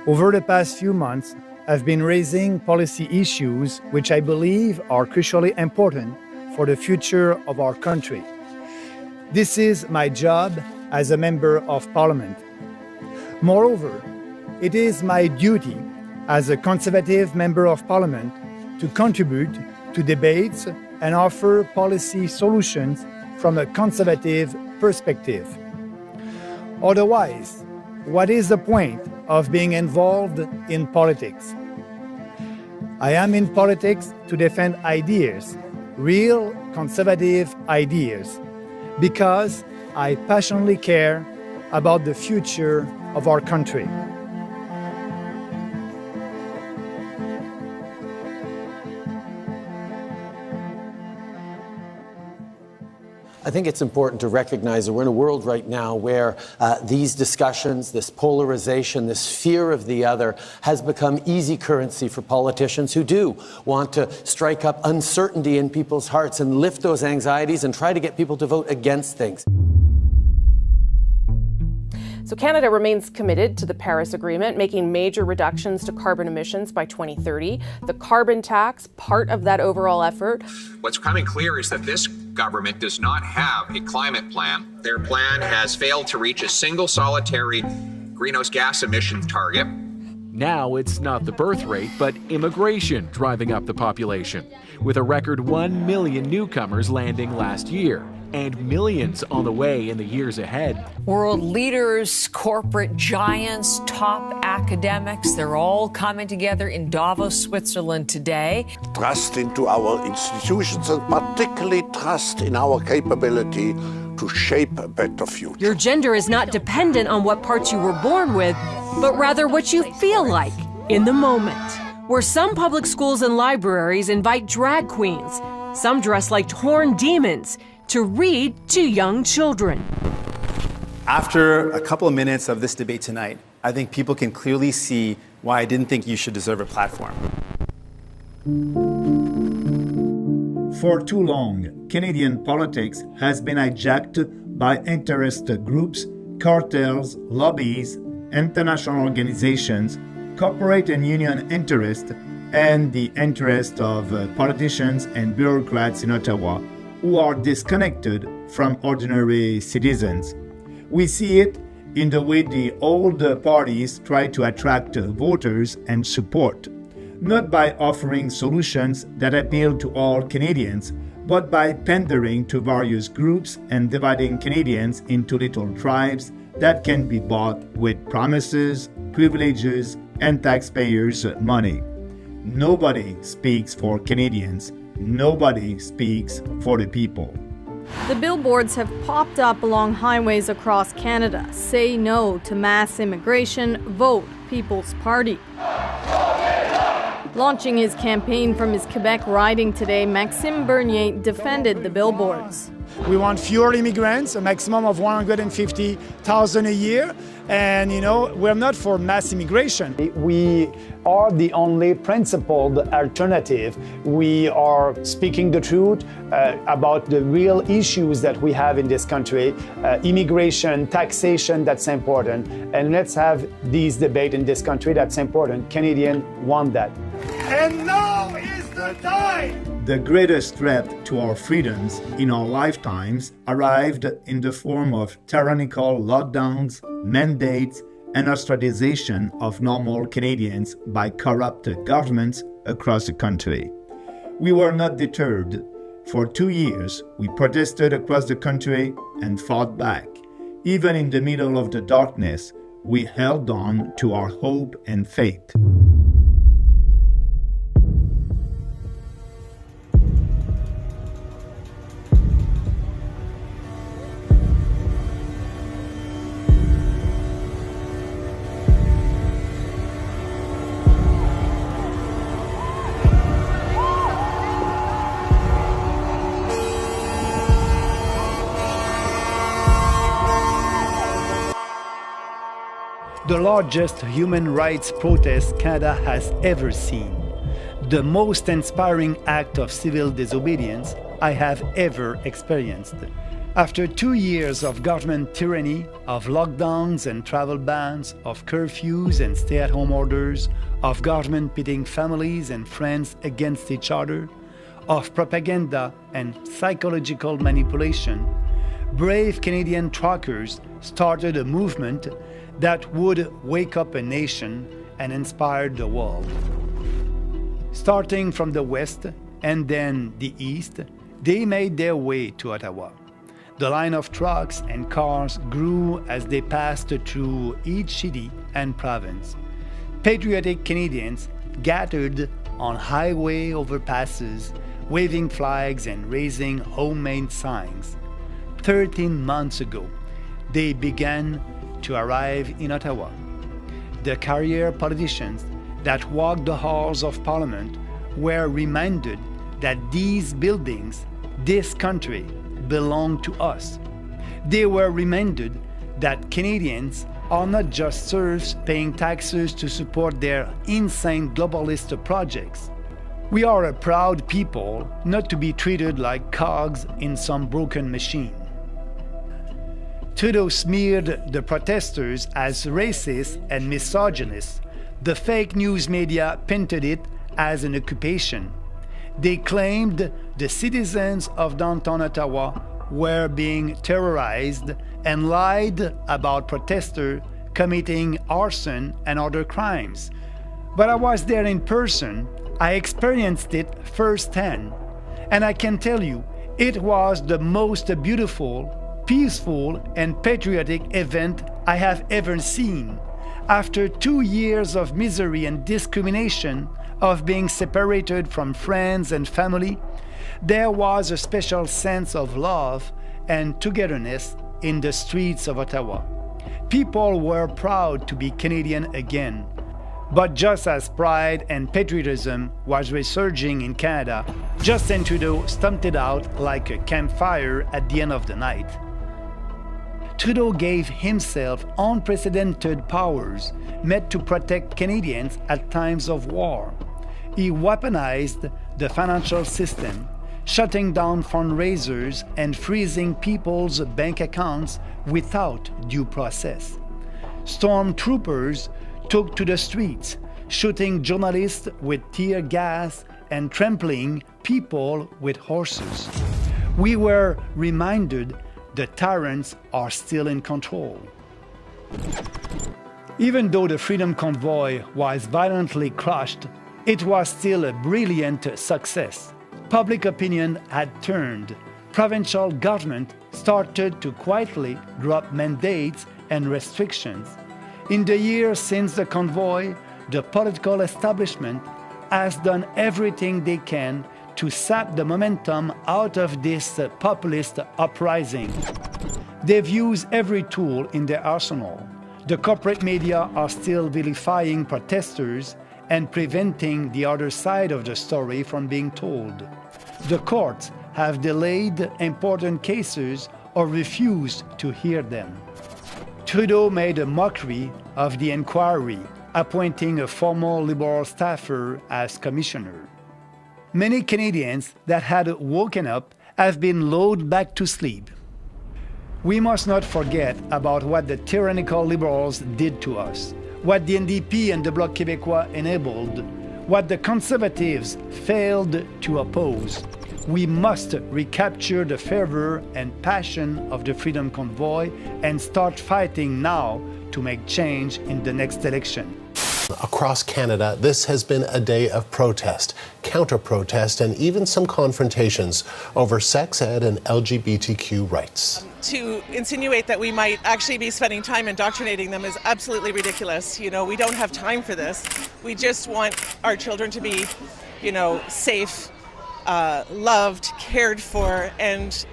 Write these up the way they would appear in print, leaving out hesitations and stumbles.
Over the past few months, I've been raising policy issues which I believe are crucially important for the future of our country. This is my job as a member of parliament. Moreover, it is my duty as a conservative member of parliament to contribute to debates and offer policy solutions from a conservative perspective. Otherwise, what is the point of being involved in politics? I am in politics to defend ideas, real conservative ideas, because I passionately care about the future of our country. I think it's important to recognize that we're in a world right now where these discussions, this polarization, this fear of the other has become easy currency for politicians who do want to strike up uncertainty in people's hearts and lift those anxieties and try to get people to vote against things. So Canada remains committed to the Paris Agreement, making major reductions to carbon emissions by 2030. The carbon tax, part of that overall effort. What's becoming clear is that this government does not have a climate plan. Their plan has failed to reach a single solitary greenhouse gas emissions target. Now it's not the birth rate, but immigration driving up the population, with a record 1 million newcomers landing last year, and millions on the way in the years ahead. World leaders, corporate giants, top academics, they're all coming together in Davos, Switzerland today. Trust into our institutions and particularly trust in our capability to shape a better future. Your gender is not dependent on what parts you were born with, but rather what you feel like in the moment. Where some public schools and libraries invite drag queens, some dress like horned demons, to read to young children. After a couple of minutes of this debate tonight, I think people can clearly see why I didn't think you should deserve a platform. For too long, Canadian politics has been hijacked by interest groups, cartels, lobbies, international organizations, corporate and union interests, and the interest of politicians and bureaucrats in Ottawa who are disconnected from ordinary citizens. We see it in the way the old parties try to attract voters and support, not by offering solutions that appeal to all Canadians, but by pandering to various groups and dividing Canadians into little tribes that can be bought with promises, privileges, and taxpayers' money. Nobody speaks for Canadians. Nobody speaks for the people. The billboards have popped up along highways across Canada. Say no to mass immigration, vote People's Party. Launching his campaign from his Quebec riding today, Maxime Bernier defended the billboards. We want fewer immigrants, a maximum of 150,000 a year. And, we're not for mass immigration. We are the only principled alternative. We are speaking the truth about the real issues that we have in this country. Immigration, taxation, that's important. And let's have these debates in this country, that's important. Canadians want that. And now is the time! The greatest threat to our freedoms in our lifetimes arrived in the form of tyrannical lockdowns, mandates, and ostracization of normal Canadians by corrupt governments across the country. We were not deterred. For 2 years, we protested across the country and fought back. Even in the middle of the darkness, we held on to our hope and faith. The largest human rights protest Canada has ever seen. The most inspiring act of civil disobedience I have ever experienced. After 2 years of government tyranny, of lockdowns and travel bans, of curfews and stay-at-home orders, of government pitting families and friends against each other, of propaganda and psychological manipulation, brave Canadian truckers started a movement that would wake up a nation and inspire the world. Starting from the west and then the east, they made their way to Ottawa. The line of trucks and cars grew as they passed through each city and province. Patriotic Canadians gathered on highway overpasses, waving flags and raising homemade signs. 13 months ago, they began to arrive in Ottawa. The career politicians that walked the halls of Parliament were reminded that these buildings, this country, belong to us. They were reminded that Canadians are not just serfs paying taxes to support their insane globalist projects. We are a proud people, not to be treated like cogs in some broken machine. Trudeau smeared the protesters as racist and misogynist. The fake news media painted it as an occupation. They claimed the citizens of downtown Ottawa were being terrorized and lied about protesters committing arson and other crimes. But I was there in person. I experienced it firsthand. And I can tell you, it was the most beautiful, peaceful, and patriotic event I have ever seen. After 2 years of misery and discrimination, of being separated from friends and family, there was a special sense of love and togetherness in the streets of Ottawa. People were proud to be Canadian again. But just as pride and patriotism was resurging in Canada, Justin Trudeau stumped it out like a campfire at the end of the night. Trudeau gave himself unprecedented powers meant to protect Canadians at times of war. He weaponized the financial system, shutting down fundraisers and freezing people's bank accounts without due process. Stormtroopers took to the streets, shooting journalists with tear gas and trampling people with horses. We were reminded the tyrants are still in control. Even though the Freedom Convoy was violently crushed, it was still a brilliant success. Public opinion had turned. Provincial government started to quietly drop mandates and restrictions. In the years since the convoy, the political establishment has done everything they can to sap the momentum out of this populist uprising. They've used every tool in their arsenal. The corporate media are still vilifying protesters and preventing the other side of the story from being told. The courts have delayed important cases or refused to hear them. Trudeau made a mockery of the inquiry, appointing a former Liberal staffer as commissioner. Many Canadians that had woken up have been lulled back to sleep. We must not forget about what the tyrannical Liberals did to us, what the NDP and the Bloc Québécois enabled, what the Conservatives failed to oppose. We must recapture the fervor and passion of the Freedom Convoy and start fighting now to make change in the next election. Across Canada, this has been a day of protest, counter-protest, and even some confrontations over sex ed and LGBTQ rights. To insinuate that we might actually be spending time indoctrinating them is absolutely ridiculous. You know, we don't have time for this. We just want our children to be, safe, loved, cared for, and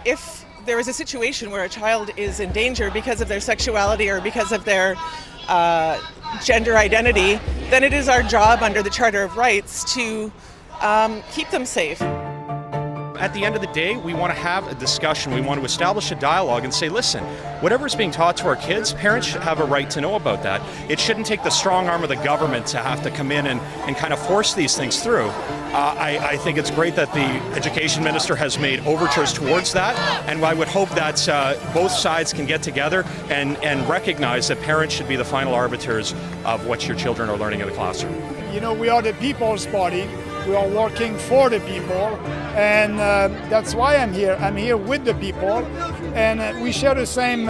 if there is a situation where a child is in danger because of their sexuality or because of their gender identity, then it is our job under the Charter of Rights to keep them safe. at the end of the day, we want to have a discussion. We want to establish a dialogue and say, listen, whatever is being taught to our kids, parents should have a right to know about that. It shouldn't take the strong arm of the government to have to come in and kind of force these things through. I think it's great that the education minister has made overtures towards that, and I would hope that both sides can get together and recognize that parents should be the final arbiters of what your children are learning in the classroom. You know, we are the People's Party. We are working for the people, and that's why I'm here. I'm here with the people, and we share the same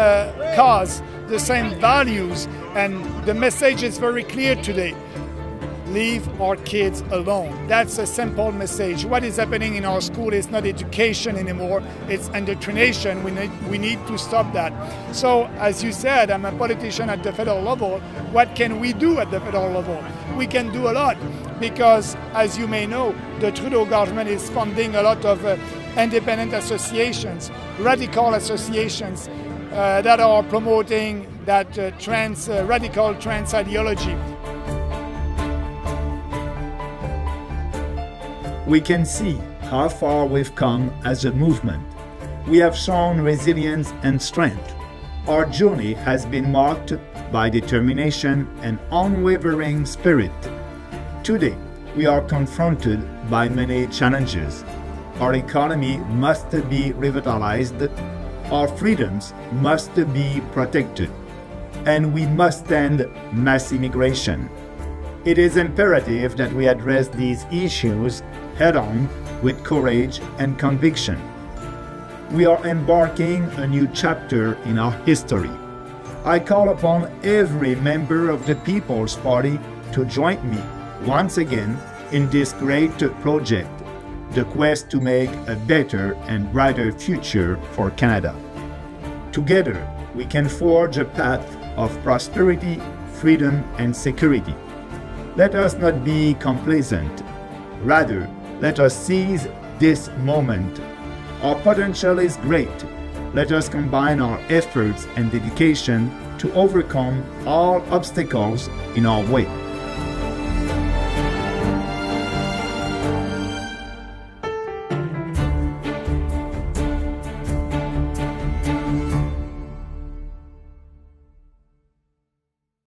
cause, the same values, and the message is very clear today. Leave our kids alone. That's a simple message. What is happening in our school is not education anymore, it's indoctrination. We need to stop that. So, as you said, I'm a politician at the federal level. What can we do at the federal level? We can do a lot because, as you may know, the Trudeau government is funding a lot of independent associations, radical associations that are promoting that radical trans ideology. We can see how far we've come as a movement. We have shown resilience and strength. Our journey has been marked by determination and unwavering spirit. Today, we are confronted by many challenges. Our economy must be revitalized, our freedoms must be protected, and we must end mass immigration. It is imperative that we address these issues head-on with courage and conviction. We are embarking a new chapter in our history. I call upon every member of the People's Party to join me once again in this great project, the quest to make a better and brighter future for Canada. Together, we can forge a path of prosperity, freedom, and security. Let us not be complacent. Rather, let us seize this moment. Our potential is great. Let us combine our efforts and dedication to overcome all obstacles in our way.